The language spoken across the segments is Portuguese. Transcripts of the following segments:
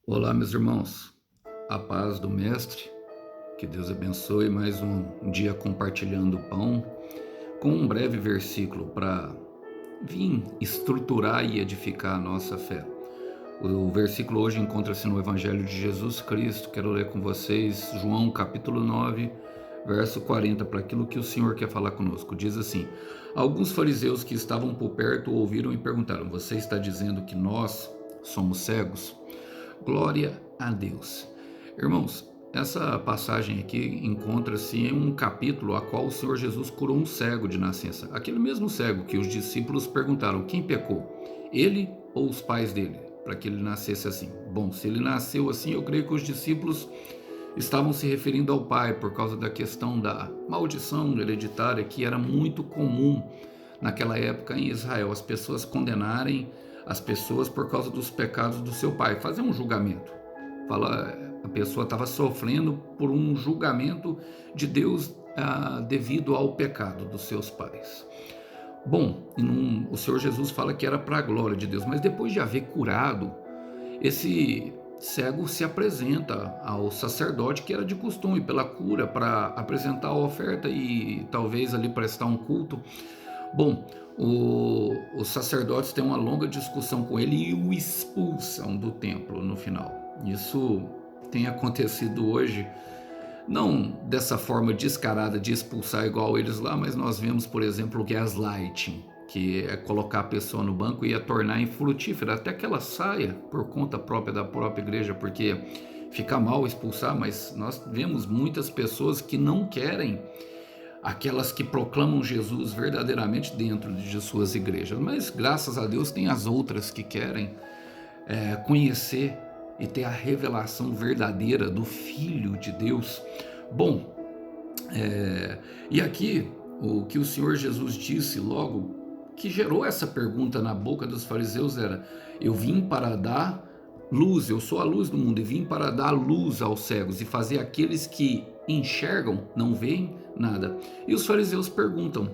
Olá, meus irmãos, a paz do Mestre, que Deus abençoe mais um dia compartilhando o pão, com um breve versículo para vir estruturar e edificar a nossa fé. O versículo hoje encontra-se no Evangelho de Jesus Cristo. Quero ler com vocês João capítulo 9, verso 40, para aquilo que o Senhor quer falar conosco. Diz assim: alguns fariseus que estavam por perto ouviram e perguntaram: você está dizendo que nós somos cegos? Glória a Deus. Irmãos, essa passagem aqui encontra-se em um capítulo a qual o Senhor Jesus curou um cego de nascença. Aquele mesmo cego que os discípulos perguntaram: quem pecou? Ele ou os pais dele? Para que ele nascesse assim. Bom, se ele nasceu assim, eu creio que os discípulos estavam se referindo ao pai por causa da questão da maldição hereditária que era muito comum naquela época em Israel, as pessoas condenarem as pessoas por causa dos pecados do seu pai, fazer um julgamento. Fala, a pessoa estava sofrendo por um julgamento de Deus devido ao pecado dos seus pais. Bom, o Senhor Jesus fala que era para a glória de Deus, mas depois de haver curado, esse cego se apresenta ao sacerdote, que era de costume, pela cura, para apresentar a oferta e talvez ali prestar um culto. Bom, os sacerdotes têm uma longa discussão com ele e o expulsam do templo no final. Isso tem acontecido hoje, não dessa forma descarada de expulsar igual eles lá, mas nós vemos, por exemplo, o gaslighting, que é colocar a pessoa no banco e a tornar infrutífera, até que ela saia por conta própria da própria igreja, porque fica mal expulsar, mas nós vemos muitas pessoas que não querem aquelas que proclamam Jesus verdadeiramente dentro de suas igrejas, mas graças a Deus tem as outras que querem conhecer e ter a revelação verdadeira do Filho de Deus. Bom, e aqui o que o Senhor Jesus disse logo que gerou essa pergunta na boca dos fariseus era: eu vim para dar luz, eu sou a luz do mundo e vim para dar luz aos cegos e fazer aqueles que enxergam não veem nada. E os fariseus perguntam: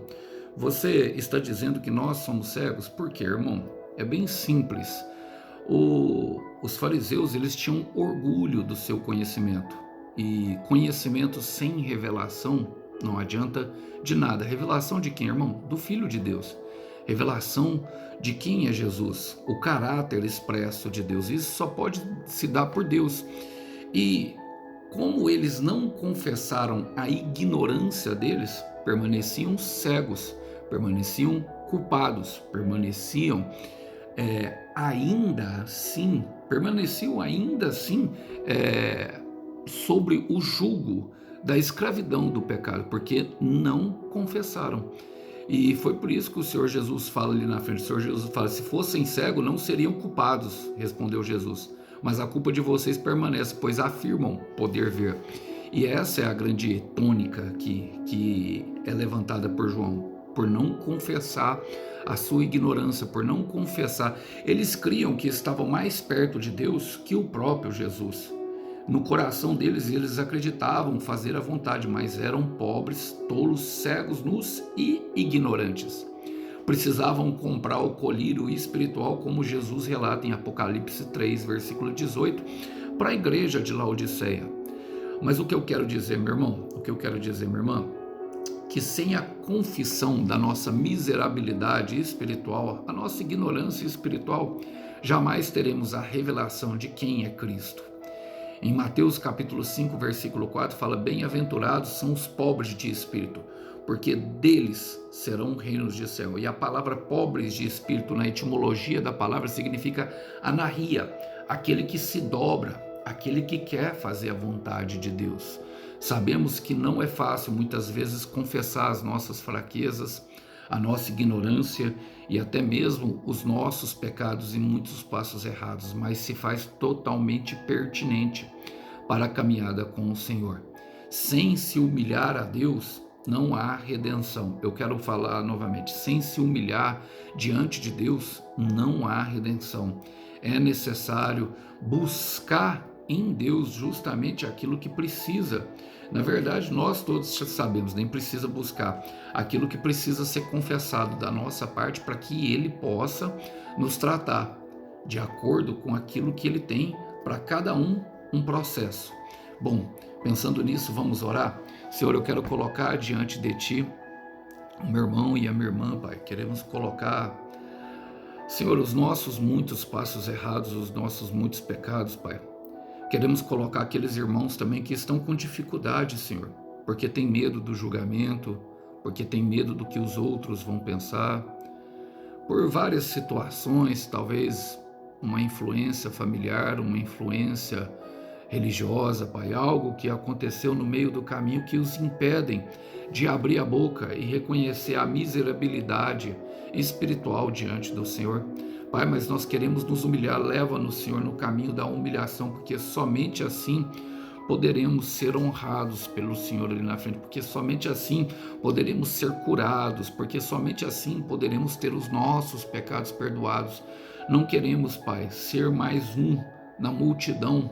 você está dizendo que nós somos cegos? Por quê, irmão? É bem simples. Os fariseus, eles tinham orgulho do seu conhecimento, e conhecimento sem revelação não adianta de nada. Revelação de quem, irmão? Do Filho de Deus. Revelação de quem é Jesus, o caráter expresso de Deus. Isso só pode se dar por Deus. E como eles não confessaram a ignorância deles, permaneciam cegos, permaneciam culpados, permaneciam ainda assim sobre o jugo da escravidão do pecado, porque não confessaram. E foi por isso que o Senhor Jesus fala ali na frente. O Senhor Jesus fala: se fossem cegos, não seriam culpados, respondeu Jesus. Mas a culpa de vocês permanece, pois afirmam poder ver. E essa é a grande tônica que é levantada por João, por não confessar a sua ignorância, por não confessar. Eles criam que estavam mais perto de Deus que o próprio Jesus. No coração deles, eles acreditavam fazer a vontade, mas eram pobres, tolos, cegos, nus e ignorantes. Precisavam comprar o colírio espiritual, como Jesus relata em Apocalipse 3, versículo 18, para a igreja de Laodiceia. Mas o que eu quero dizer, meu irmão, minha irmã, que sem a confissão da nossa miserabilidade espiritual, a nossa ignorância espiritual, jamais teremos a revelação de quem é Cristo. Em Mateus capítulo 5, versículo 4, fala: bem-aventurados são os pobres de espírito, porque deles serão reinos de céu. E a palavra pobres de espírito, na etimologia da palavra, significa anarria, aquele que se dobra, aquele que quer fazer a vontade de Deus. Sabemos que não é fácil muitas vezes confessar as nossas fraquezas, a nossa ignorância e até mesmo os nossos pecados e muitos passos errados, mas se faz totalmente pertinente para a caminhada com o Senhor. Sem se humilhar a Deus, não há redenção. Eu quero falar novamente: sem se humilhar diante de Deus, não há redenção. É necessário buscar em Deus justamente aquilo que precisa. Na verdade, nós todos já sabemos, nem precisa buscar aquilo que precisa ser confessado da nossa parte para que Ele possa nos tratar de acordo com aquilo que Ele tem para cada um processo. Bom, pensando nisso, vamos orar? Senhor, eu quero colocar diante de Ti o meu irmão e a minha irmã, Pai. Queremos colocar, Senhor, os nossos muitos passos errados, os nossos muitos pecados, Pai. Queremos colocar aqueles irmãos também que estão com dificuldade, Senhor, porque tem medo do julgamento, porque tem medo do que os outros vão pensar, por várias situações, talvez uma influência familiar, uma influência religiosa, Pai, algo que aconteceu no meio do caminho que os impedem de abrir a boca e reconhecer a miserabilidade espiritual diante do Senhor. Pai, mas nós queremos nos humilhar, leva-nos, Senhor, no caminho da humilhação, porque somente assim poderemos ser honrados pelo Senhor ali na frente, porque somente assim poderemos ser curados, porque somente assim poderemos ter os nossos pecados perdoados. Não queremos, Pai, ser mais um na multidão,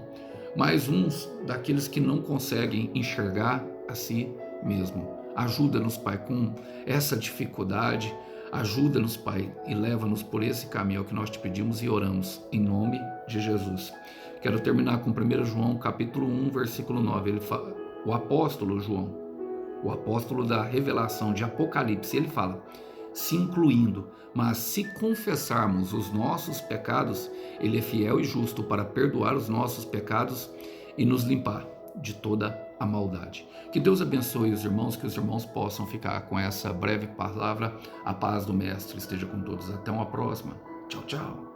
mais uns daqueles que não conseguem enxergar a si mesmo. Ajuda-nos, Pai, com essa dificuldade, ajuda-nos, Pai, e leva-nos por esse caminho, é o que nós te pedimos e oramos, em nome de Jesus. Quero terminar com 1 João, capítulo 1, versículo 9. Ele fala, o apóstolo João, o apóstolo da revelação de Apocalipse, ele fala, se incluindo, mas se confessarmos os nossos pecados, ele é fiel e justo para perdoar os nossos pecados e nos limpar de toda a maldade. Que Deus abençoe os irmãos, que os irmãos possam ficar com essa breve palavra. A paz do Mestre esteja com todos. Até uma próxima. Tchau, tchau.